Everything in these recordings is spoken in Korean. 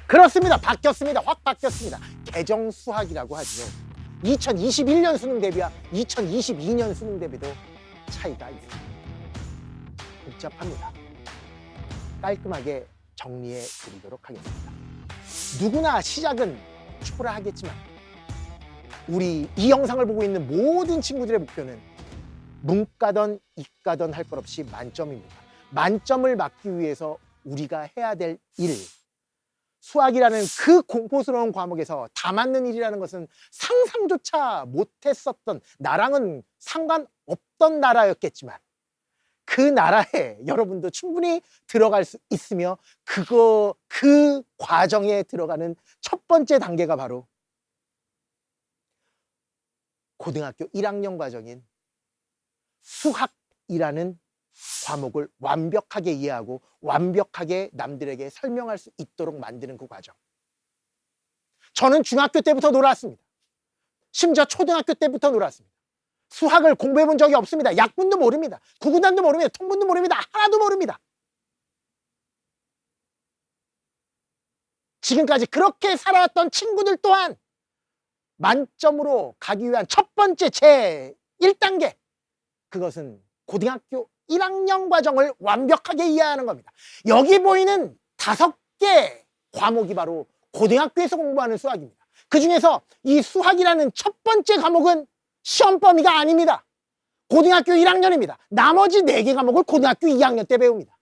그렇습니다. 바뀌었습니다. 확 바뀌었습니다. 개정 수학이라고 하죠. 2021년 수능 대비와 2022년 수능 대비도 차이가 있습니다. 복잡합니다. 깔끔하게 정리해 드리도록 하겠습니다. 누구나 시작은 초라하겠지만 우리 이 영상을 보고 있는 모든 친구들의 목표는 문과든 이과든 할 것 없이 만점입니다. 만점을 맞기 위해서 우리가 해야 될 일, 수학이라는 그 공포스러운 과목에서 다 맞는 일이라는 것은 상상조차 못했었던, 나랑은 상관없던 나라였겠지만 그 나라에 여러분도 충분히 들어갈 수 있으며 그 과정에 들어가는 첫 번째 단계가 바로 고등학교 1학년 과정인 수학이라는 과목을 완벽하게 이해하고 완벽하게 남들에게 설명할 수 있도록 만드는 그 과정. 저는 중학교 때부터 놀았습니다. 심지어 초등학교 때부터 놀았습니다. 수학을 공부해 본 적이 없습니다. 약분도 모릅니다. 구구단도 모릅니다. 통분도 모릅니다. 하나도 모릅니다. 지금까지 그렇게 살아왔던 친구들 또한 만점으로 가기 위한 첫 번째 제 1단계, 그것은 고등학교 1학년 과정을 완벽하게 이해하는 겁니다. 여기 보이는 5개 과목이 바로 고등학교에서 공부하는 수학입니다. 그 중에서 이 수학이라는 첫 번째 과목은 시험 범위가 아닙니다. 고등학교 1학년입니다. 나머지 4개 과목을 고등학교 2학년 때 배웁니다.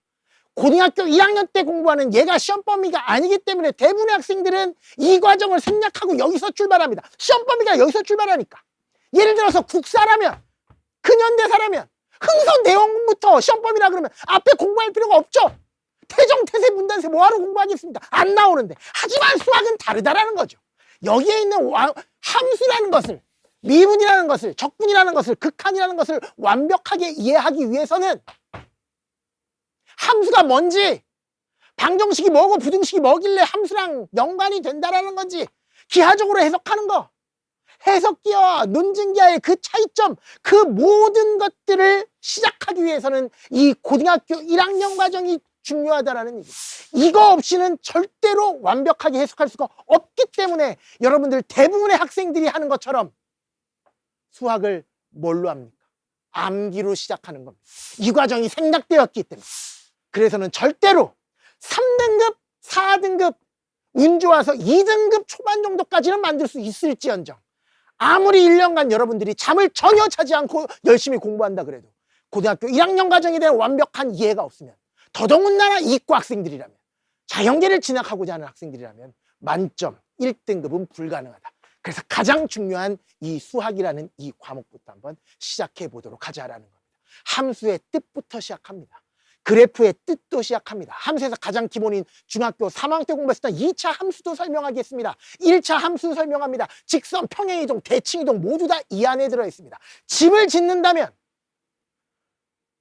고등학교 1학년 때 공부하는 얘가 시험 범위가 아니기 때문에 대부분의 학생들은 이 과정을 생략하고 여기서 출발합니다. 시험 범위가 여기서 출발하니까. 예를 들어서 국사라면, 근현대사라면 흥선 내용부터 시험 범위라 그러면 앞에 공부할 필요가 없죠. 태정, 태세, 문단세 뭐하러 공부하겠습니까? 안 나오는데. 하지만 수학은 다르다라는 거죠. 여기에 있는 함수라는 것을, 미분이라는 것을, 적분이라는 것을, 극한이라는 것을 완벽하게 이해하기 위해서는 함수가 뭔지, 방정식이 뭐고 부등식이 뭐길래 함수랑 연관이 된다라는 건지 기하적으로 해석하는 거, 해석기와 논증기하의 그 차이점, 그 모든 것들을 시작하기 위해서는 이 고등학교 1학년 과정이 중요하다라는 얘기. 이거 없이는 절대로 완벽하게 해석할 수가 없기 때문에 여러분들 대부분의 학생들이 하는 것처럼 수학을 뭘로 합니까? 암기로 시작하는 겁니다. 이 과정이 생략되었기 때문에. 그래서는 절대로 3등급, 4등급, 운 좋아서 2등급 초반 정도까지는 만들 수 있을지언정 아무리 1년간 여러분들이 잠을 전혀 자지 않고 열심히 공부한다 그래도 고등학교 1학년 과정에 대한 완벽한 이해가 없으면, 더더군다나 이과 학생들이라면, 자연계를 진학하고자 하는 학생들이라면 만점 1등급은 불가능하다. 그래서 가장 중요한 이 수학이라는 이 과목부터 한번 시작해 보도록 하자라는 겁니다. 함수의 뜻부터 시작합니다. 그래프의 뜻도 시작합니다. 함수에서 가장 기본인 중학교 3학년 때 공부했을 때 2차 함수도 설명하겠습니다. 1차 함수 설명합니다. 직선, 평행이동, 대칭이동 모두 다 이 안에 들어있습니다. 집을 짓는다면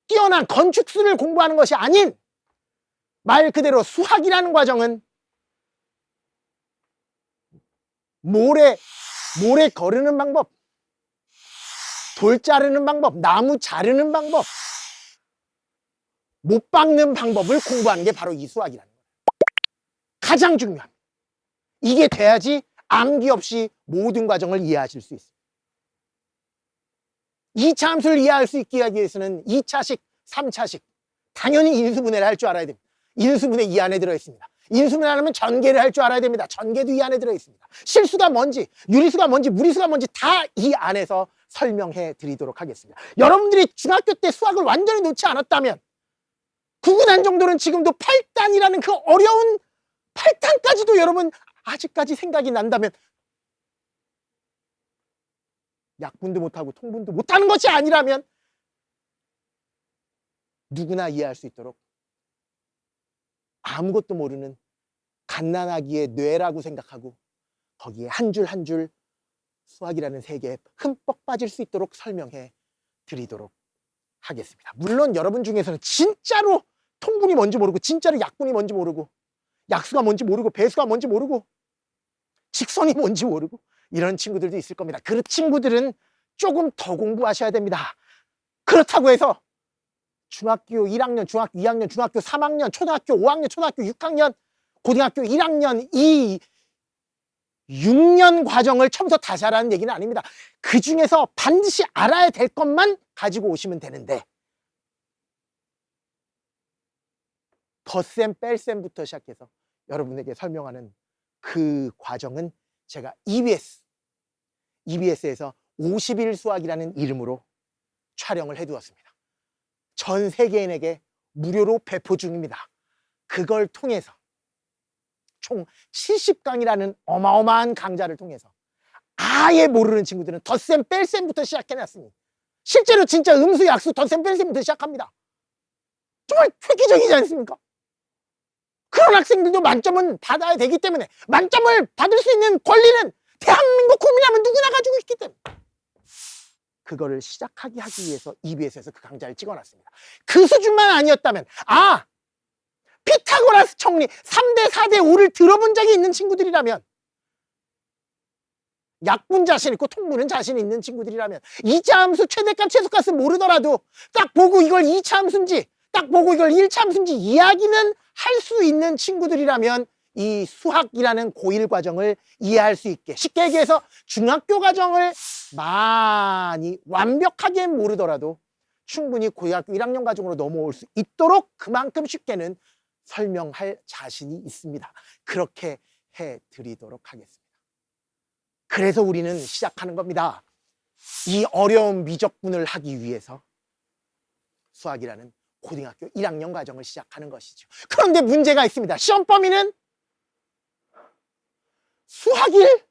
뛰어난 건축술을 공부하는 것이 아닌 말 그대로 수학이라는 과정은 모래 거르는 방법, 돌 자르는 방법, 나무 자르는 방법, 못 박는 방법을 공부하는 게 바로 이 수학이라는 거예요. 가장 중요합니다. 이게 돼야지 암기 없이 모든 과정을 이해하실 수 있어요. 2차 함수를 이해할 수 있기 위해서는 2차식, 3차식 당연히 인수분해를 할 줄 알아야 됩니다. 인수분해 이 안에 들어있습니다. 인수분해 하려면 전개를 할 줄 알아야 됩니다. 전개도 이 안에 들어있습니다. 실수가 뭔지, 유리수가 뭔지, 무리수가 뭔지 다 이 안에서 설명해 드리도록 하겠습니다. 여러분들이 중학교 때 수학을 완전히 놓지 않았다면 9구단 정도는 지금도 8단이라는 그 어려운 8단까지도 여러분 아직까지 생각이 난다면 약분도 못하고 통분도 못하는 것이 아니라면 누구나 이해할 수 있도록 아무것도 모르는 갓난아기의 뇌라고 생각하고 거기에 한 줄 한 줄 수학이라는 세계에 흠뻑 빠질 수 있도록 설명해 드리도록 하겠습니다. 물론 여러분 중에서는 진짜로 통분이 뭔지 모르고, 진짜로 약분이 뭔지 모르고, 약수가 뭔지 모르고, 배수가 뭔지 모르고, 직선이 뭔지 모르고 이런 친구들도 있을 겁니다. 그 친구들은 조금 더 공부하셔야 됩니다. 그렇다고 해서 중학교 1학년, 중학교 2학년, 중학교 3학년, 초등학교 5학년, 초등학교 6학년 고등학교 1학년 이 6년 과정을 처음부터 다시 하라는 얘기는 아닙니다. 그 중에서 반드시 알아야 될 것만 가지고 오시면 되는데, 덧셈, 뺄셈부터 시작해서 여러분에게 설명하는 그 과정은 제가 EBS에서 50일 수학이라는 이름으로 촬영을 해두었습니다. 전 세계인에게 무료로 배포 중입니다. 그걸 통해서 총 70강이라는 어마어마한 강좌를 통해서 아예 모르는 친구들은 덧셈, 뺄셈부터 시작해놨으니 실제로 진짜 음수, 약수, 덧셈, 뺄셈부터 시작합니다. 정말 획기적이지 않습니까? 그런 학생들도 만점은 받아야 되기 때문에, 만점을 받을 수 있는 권리는 대한민국 국민이라면 누구나 가지고 있기 때문에 그거를 시작하게 하기 위해서 EBS에서 그 강좌를 찍어놨습니다. 그 수준만 아니었다면, 피타고라스 정리 3대 4대 5를 들어본 적이 있는 친구들이라면, 약분 자신 있고 통분은 자신 있는 친구들이라면, 2차 함수 최대값 최소값을 모르더라도 딱 보고 이걸 2차 함수인지 딱 보고 이걸 1차 함수인지 이야기는 할 수 있는 친구들이라면 이 수학이라는 고1 과정을 이해할 수 있게, 쉽게 얘기해서 중학교 과정을 많이 완벽하게 모르더라도 충분히 고등학교 1학년 과정으로 넘어올 수 있도록 그만큼 쉽게는 설명할 자신이 있습니다. 그렇게 해드리도록 하겠습니다. 그래서 우리는 시작하는 겁니다. 이 어려운 미적분을 하기 위해서 수학이라는 고등학교 1학년 과정을 시작하는 것이죠. 그런데 문제가 있습니다. 시험 범위는 수학일,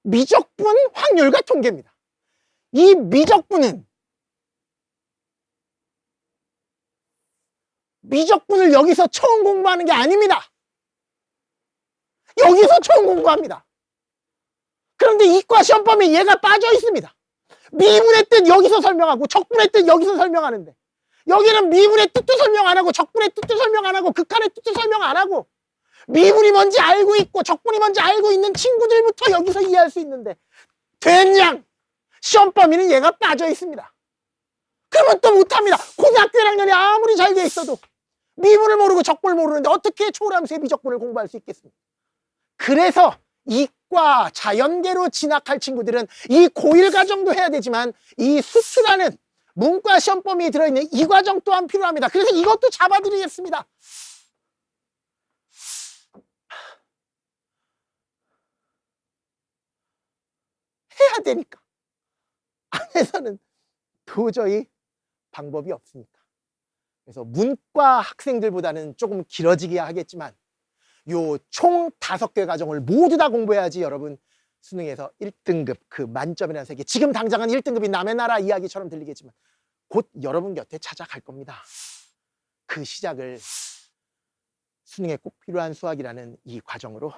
미적분, 확률과 통계입니다. 이 미적분은 미적분을 여기서 처음 공부하는 게 아닙니다. 여기서 처음 공부합니다. 그런데 이과 시험 범위에 얘가 빠져 있습니다. 미분의 뜻 여기서 설명하고 적분의 뜻 여기서 설명하는데, 여기는 미분의 뜻도 설명 안 하고 적분의 뜻도 설명 안 하고 극한의 뜻도 설명 안 하고 미분이 뭔지 알고 있고 적분이 뭔지 알고 있는 친구들부터 여기서 이해할 수 있는데, 된장 시험 범위는 얘가 빠져 있습니다. 그러면 또 못합니다. 고등학교 1학년이 아무리 잘 돼 있어도 미분을 모르고 적분을 모르는데 어떻게 초월함수의 미적분을 공부할 수 있겠습니까? 그래서 이과 자연계로 진학할 친구들은 이 고1 과정도 해야 되지만 이 수투라는 문과 시험 범위에 들어있는 이 과정 또한 필요합니다. 그래서 이것도 잡아드리겠습니다. 해야 되니까. 안에서는 도저히 방법이 없으니까. 그래서 문과 학생들보다는 조금 길어지게 하겠지만 요 총 5개 과정을 모두 다 공부해야지 여러분 수능에서 1등급, 그 만점이라는 세계, 지금 당장은 1등급이 남의 나라 이야기처럼 들리겠지만 곧 여러분 곁에 찾아갈 겁니다. 그 시작을 수능에 꼭 필요한 수학이라는 이 과정으로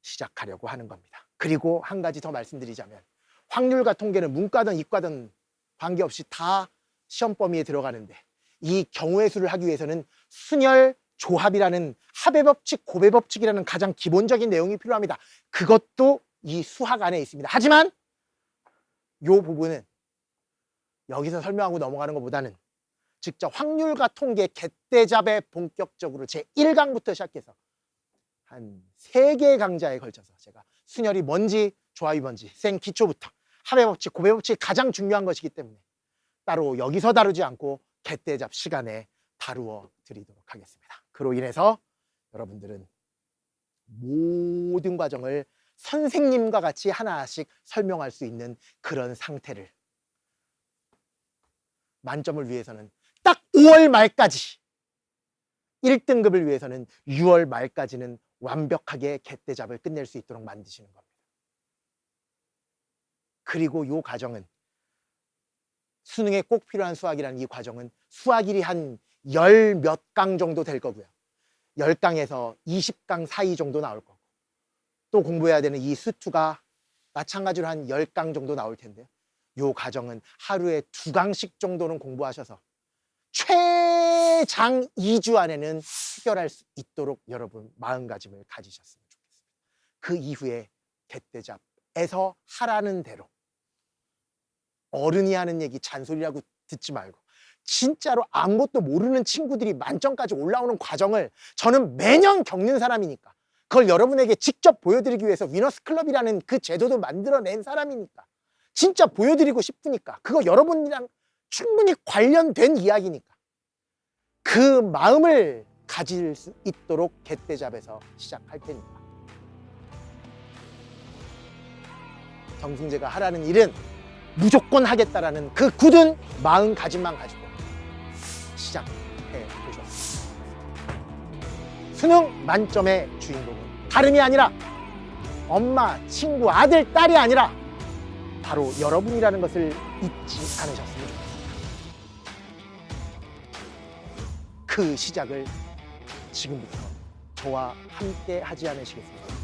시작하려고 하는 겁니다. 그리고 한 가지 더 말씀드리자면, 확률과 통계는 문과든 이과든 관계없이 다 시험 범위에 들어가는데, 이 경우의 수를 하기 위해서는 순열 조합이라는 합의 법칙, 고배 법칙이라는 가장 기본적인 내용이 필요합니다. 그것도 이 수학 안에 있습니다. 하지만 이 부분은 여기서 설명하고 넘어가는 것보다는 직접 확률과 통계 갯대잡에 본격적으로 제1강부터 시작해서 한 3개의 강좌에 걸쳐서 제가 순열이 뭔지 조합이 뭔지 생기초부터 합의 법칙, 고배 법칙이 가장 중요한 것이기 때문에 따로 여기서 다루지 않고 갯대잡 시간에 다루어 드리도록 하겠습니다. 그로 인해서 여러분들은 모든 과정을 선생님과 같이 하나씩 설명할 수 있는 그런 상태를, 만점을 위해서는 딱 5월 말까지, 1등급을 위해서는 6월 말까지는 완벽하게 갯대잡을 끝낼 수 있도록 만드시는 겁니다. 그리고 이 과정은 수능에 꼭 필요한 수학이라는 이 과정은 수학일이 한 10몇 강 정도 될 거고요. 10강에서 20강 사이 정도 나올 거고, 또 공부해야 되는 이 수투가 마찬가지로 한 10강 정도 나올 텐데요. 이 과정은 하루에 2강씩 정도는 공부하셔서 최장 2주 안에는 해결할 수 있도록 여러분 마음가짐을 가지셨으면 좋겠습니다. 그 이후에 갯대잡에서 하라는 대로, 어른이 하는 얘기 잔소리라고 듣지 말고 진짜로 아무것도 모르는 친구들이 만점까지 올라오는 과정을 저는 매년 겪는 사람이니까, 그걸 여러분에게 직접 보여드리기 위해서 위너스 클럽이라는 그 제도도 만들어낸 사람이니까, 진짜 보여드리고 싶으니까, 그거 여러분이랑 충분히 관련된 이야기니까 그 마음을 가질 수 있도록 갯대잡에서 시작할 테니까. 정승재가 하라는 일은 무조건 하겠다라는 그 굳은 마음가짐만 가지고 시작해 보셨습니다. 수능 만점의 주인공은 다름이 아니라 엄마, 친구, 아들, 딸이 아니라 바로 여러분이라는 것을 잊지 않으셨으면 좋겠습니다. 그 시작을 지금부터 저와 함께 하지 않으시겠습니까?